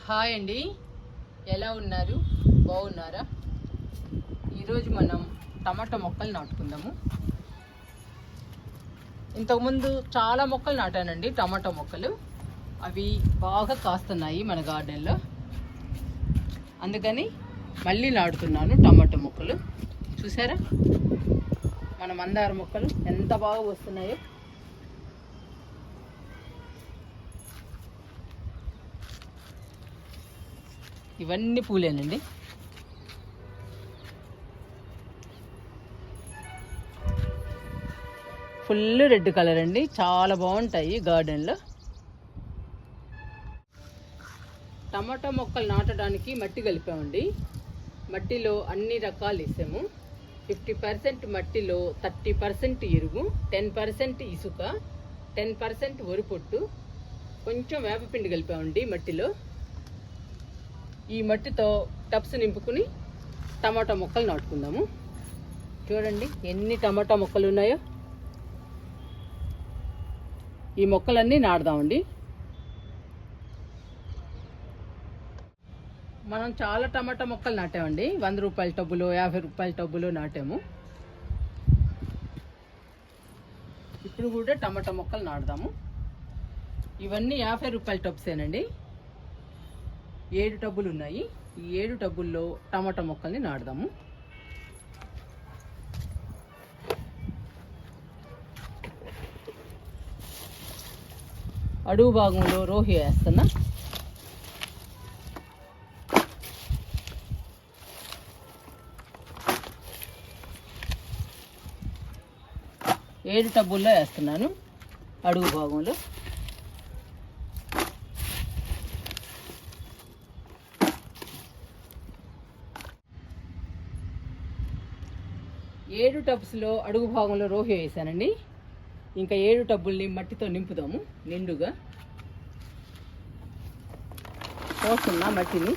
Hi అండి, ఎలా ఉన్నారు? బాగున్నారా? ఈరోజు మనం టమాటా మొక్కలు నాటుకుందాము. ఇంతకుముందు చాలా మొక్కలు నాటానండి, టమాటా మొక్కలు. అవి బాగా కాస్తున్నాయి మన గార్డెన్లో, అందుకని మళ్ళీ నాటుతున్నాను టమాటా మొక్కలు. చూసారా మన మందార మొక్కలు ఎంత బాగా వస్తున్నాయో. ఇవన్నీ పూలేనండి. ఫుల్ రెడ్ కలర్ అండి, చాలా బాగుంటాయి గార్డెన్లో. టమాటా మొక్కలు నాటడానికి మట్టి కలిపామండి. మట్టిలో అన్ని రకాలు వేసాము. 50% మట్టిలో 30% ఎరువు, 10% ఇసుక, 10% వరిపొట్టు, కొంచెం వేపపిండి కలిపామండి మట్టిలో. ఈ మట్టితో టబ్స్ నింపుకుని టమాటా మొక్కలు నాటుకుందాము. చూడండి ఎన్ని టమాటా మొక్కలు ఉన్నాయో. ఈ మొక్కలన్నీ నాటుదామండి. మనం చాలా టమాటా మొక్కలు నాటామండి. 100 రూపాయల టబ్బులో, 50 రూపాయల టబ్బులో నాటాము. ఇప్పుడు కూడా టమాటా మొక్కలు నాటుదాము. ఇవన్నీ 50 రూపాయల టబ్సేనండి. 7 టబ్బులు ఉన్నాయి. ఈ 7 టబ్బుల్లో టమాటా మొక్కల్ని నాటుదాము. అడుగు భాగంలో రోహి వేస్తున్నా. ఏడు టబ్బుల్లో వేస్తున్నాను అడుగు భాగంలో. ఏడు టబ్స్లో అడుగు భాగంలో రోహి వేసానండి. ఇంకా 7 టబ్బుల్ని మట్టితో నింపుదాము నిండుగా. పోస్తున్నా మట్టిని.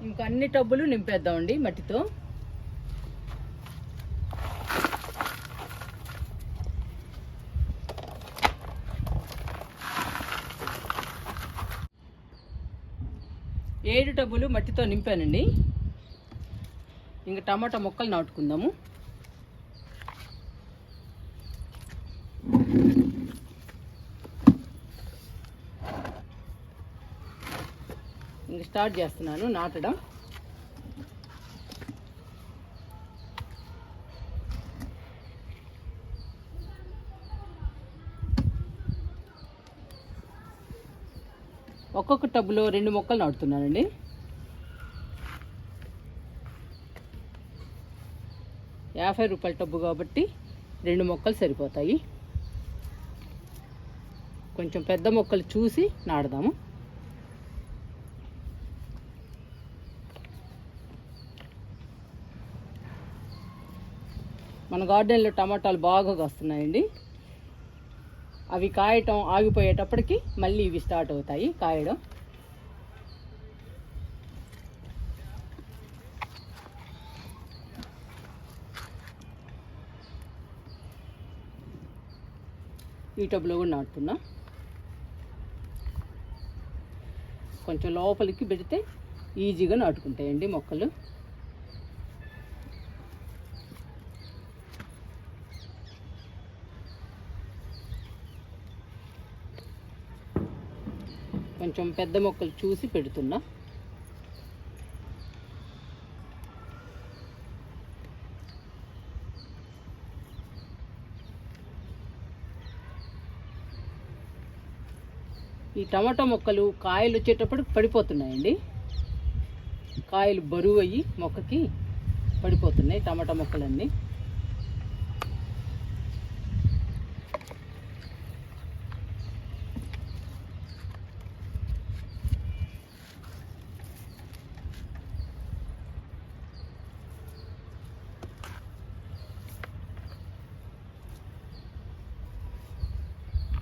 ఇంకా అన్ని టబ్బులు నింపేద్దామండి మట్టితో. ఏడు టబ్బులు మట్టితో నింపానండి. ఇంకా టమాటా మొక్కలు నాటుకుందాము. ఇంకా స్టార్ట్ చేస్తున్నాను నాటడం. ఒక్కొక్క టబ్బులో 2 మొక్కలు నాటుతున్నానండి. ₹50 టబ్బు కాబట్టి 2 మొక్కలు సరిపోతాయి. కొంచెం పెద్ద మొక్కలు చూసి నాటుదాము. మన గార్డెన్లో టమాటాలు బాగా వస్తున్నాయండి. అవి కాయటం ఆగిపోయేటప్పటికి మళ్ళీ ఇవి స్టార్ట్ అవుతాయి కాయడం. ఈ టబ్లో కూడా నాటుతున్నా. కొంచెం లోపలికి పెడితే ఈజీగా నాటుకుంటాయండి మొక్కలు. కొంచెం పెద్ద మొక్కలు చూసి పెడుతున్నా. ఈ టమాటా మొక్కలు కాయలు వచ్చేటప్పుడు పడిపోతున్నాయండి. కాయలు బరువు అయ్యి మొక్కకి పడిపోతున్నాయి టమాటా మొక్కలన్నీ.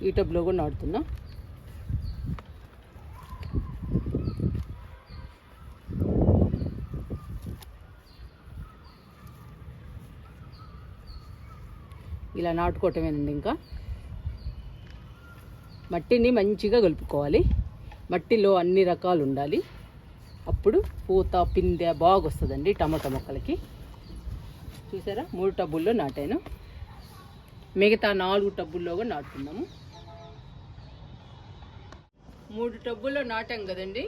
ఈ టబ్లో కూడా నాటుతున్నా. ఇలా నాటుకోవటమేనండి. ఇంకా మట్టిని మంచిగా కలుపుకోవాలి. మట్టిలో అన్ని రకాలు ఉండాలి, అప్పుడు పూత పిందె బాగా వస్తుందండి టమాటా మొక్కలకి. చూసారా 3 టబ్బుల్లో నాటాను, మిగతా 4 టబ్బుల్లో కూడా నాటుకుందాము. 3 టబ్బుల్లో నాటాం కదండి,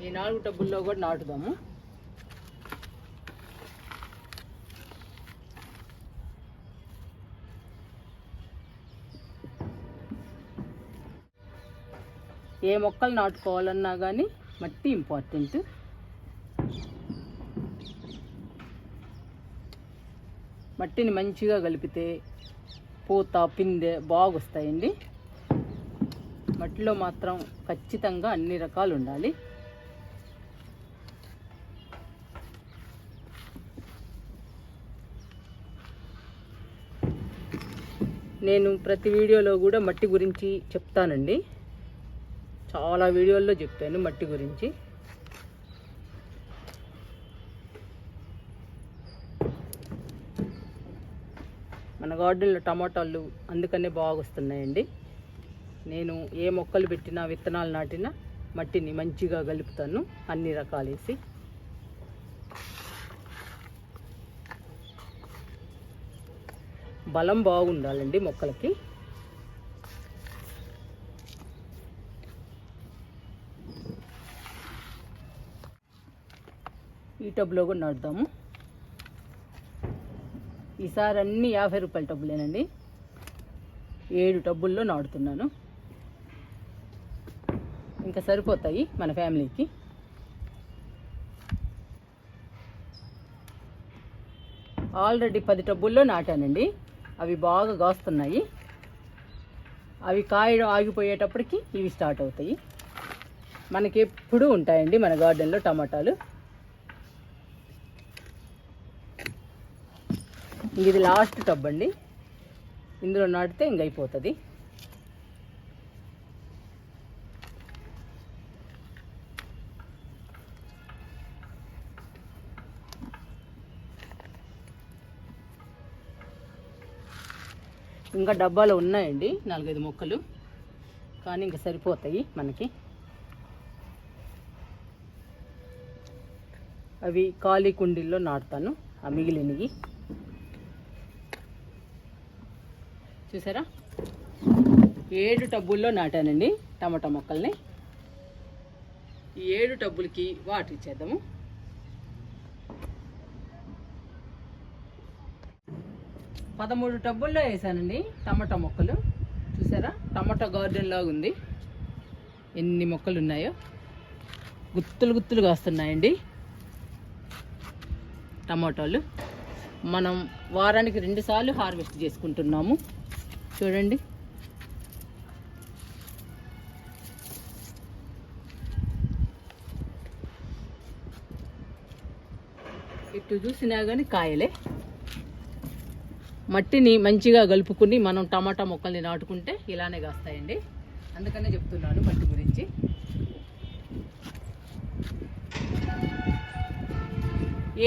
ఈ 4 టబ్బుల్లో కూడా నాటుదాము. ఏ మొక్కలు నాటుకోవాలన్నా కానీ మట్టి ఇంపార్టెంట్. మట్టిని మంచిగా కలిపితే పూత పిందె బాగా వస్తాయండి. మట్టిలో మాత్రం ఖచ్చితంగా అన్ని రకాలు ఉండాలి. నేను ప్రతి వీడియోలో కూడా మట్టి గురించి చెప్తానండి, చాలా వీడియోల్లో చెప్పాను మట్టి గురించి. మన గార్డెన్లో టమాటాలు అందుకనే బాగా వస్తున్నాయండి. నేను ఏ మొక్కలు పెట్టినా విత్తనాలు నాటినా మట్టిని మంచిగా కలుపుతాను, అన్ని రకాలు వేసి. బలం బాగుండాలండి మొక్కలకి. ఈ టబ్లో కూడా నాటుదాము. ఈసారి అన్ని 50 రూపాయల టబ్బులేనండి, 7 టబ్బుల్లో నాటుతున్నాను. ఇంకా సరిపోతాయి మన ఫ్యామిలీకి. ఆల్రెడీ 10 టబ్బుల్లో నాటానండి, అవి బాగా కాస్తున్నాయి. అవి కాయడం ఆగిపోయేటప్పటికి ఇవి స్టార్ట్ అవుతాయి. మనకి ఎప్పుడూ ఉంటాయండి మన గార్డెన్లో టమాటాలు. ఇది లాస్ట్ టబ్ అండి, ఇందులో నాటితే ఇంక అయిపోతుంది. ఇంకా డబ్బాలో ఉన్నాయండి 4-5 మొక్కలు, కానీ ఇంకా సరిపోతాయి మనకి. అవి ఖాళీ కుండీల్లో నాటుతాను, ఆ మిగిలినవి. చూసారా 7 టబ్బుల్లో నాటానండి టమాటా మొక్కల్ని. ఈ 7 టబ్బులకి వాటర్ ఇచ్చేద్దాము. పదమూడు టబ్బుల్లో వేసానండి టమాటా మొక్కలు. చూసారా టమాటా గార్డెన్ లాగా ఉంది, ఎన్ని మొక్కలు ఉన్నాయో. గుత్తులు గుత్తులు కాస్తున్నాయండి టమాటాలు. మనం వారానికి 2 సార్లు హార్వెస్ట్ చేసుకుంటున్నాము. చూడండి ఇటు చూసినా కానీ కాయలే. మట్టిని మంచిగా కలుపుకుని మనం టమాటా మొక్కల్ని నాటుకుంటే ఇలానే కాస్తాయండి. అందుకనే చెప్తున్నాను మట్టి గురించి.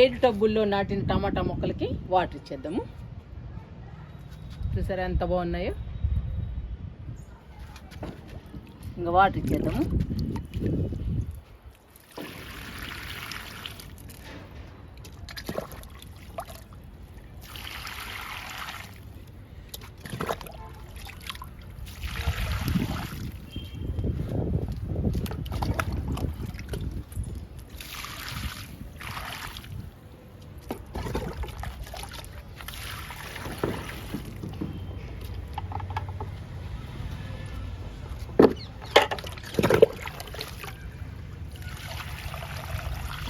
ఏడు టబ్బుల్లో నాటిన టమాటా మొక్కలకి వాటర్ ఇచ్చేద్దాము. చూసారా ఎంత బాగున్నాయో. ఇంకా వాటర్ ఇచ్చేద్దాము.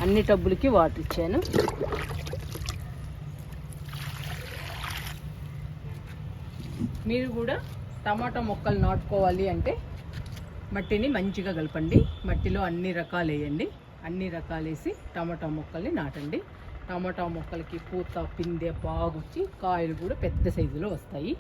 అన్ని టబ్బులకి వాటర్ ఇచ్చాను. మీరు కూడా టమాటా మొక్కలు నాటుకోవాలి అంటే మట్టిని మంచిగా కలపండి. మట్టిలో అన్ని రకాలు వేయండి. అన్ని రకాలు వేసి టమాటా మొక్కల్ని నాటండి. టమాటా మొక్కలకి పూత పిందె బాగొచ్చి కాయలు కూడా పెద్ద సైజులో వస్తాయి.